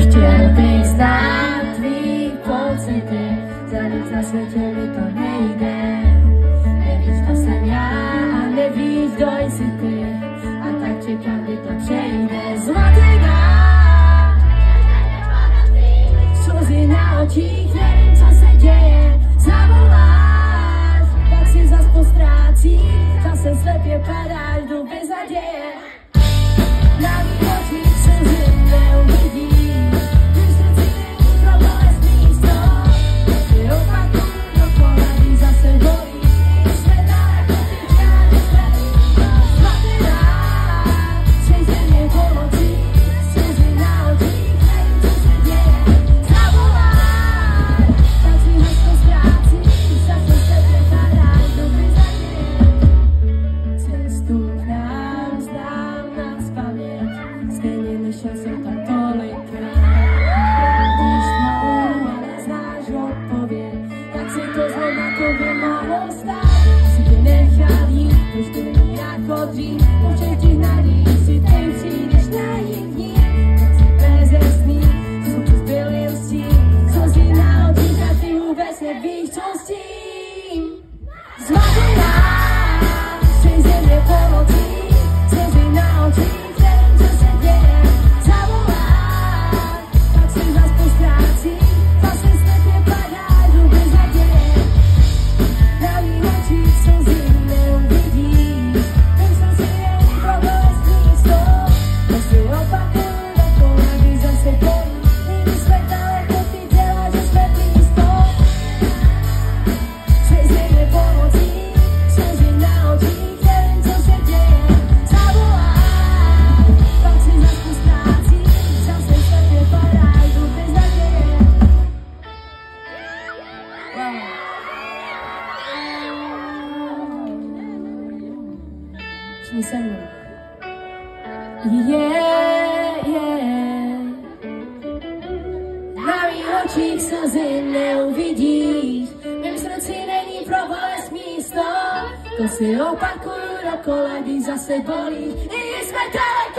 Chtěl bych znát tvý pocity, za nic na světě mi to nejde. Nevíš, to jsem já a nevíš, kdo jsi ty, a tak čekám, kdy to přejde. Zlatý dám, slzy na očích, nevím, co se děje. Zavoláš, pak si zas postrácíš, zase slepě padáš do beznaděje. Na mých očích slzy neuvidíš, tvým srdci není pro bolestný strop. To si opakuj dokola, když zase bolí, když jsme daleko, ty chráně slepý. Zlatý dám, třejte mě po nocích, slzy na očích, nevím, co se děje. Zavoláš, tak si hezko ztrácíš, zase slepě padáš do beznaděje. Cestu k nám znám nazpaměť, stejně nešel jsem tam tolikrát. Víš mnou, ale znáš odpověď, jak si to zle na tobě mohlo stát. Si tě nechal jít, už to není jako dřív, můžeš ti hnadí, si ty přijdeš naivní. Tak si bezesný, co jsou ti zbyli lstí, slzy na očích a ty vůbec nevíš, co s tím. Zlatý dám, třejte mě po nocích, slzy na očích, nevím, co se děje. Zavoláš, tak si zas postrácíš, zase slepě padáš do beznaděje. Na mých očích slzy neuvidíš, tvým srdci není pro bolestný strop. To si opakuj dokola, když zase bolí, když jsme daleko, ty děláš, že jsme blízko. Třejte mě po nocích, slzy na očích, nevím, co se děje. Zavoláš, pak si zas postrácíš, zase slepě padáš do beznaděje. Všichni se mnou. Na mých očích slzy neuvidíš, v mém srdci není pro bolest místo. To si opakuju dokola, když zase bolí, i když jsme daleko.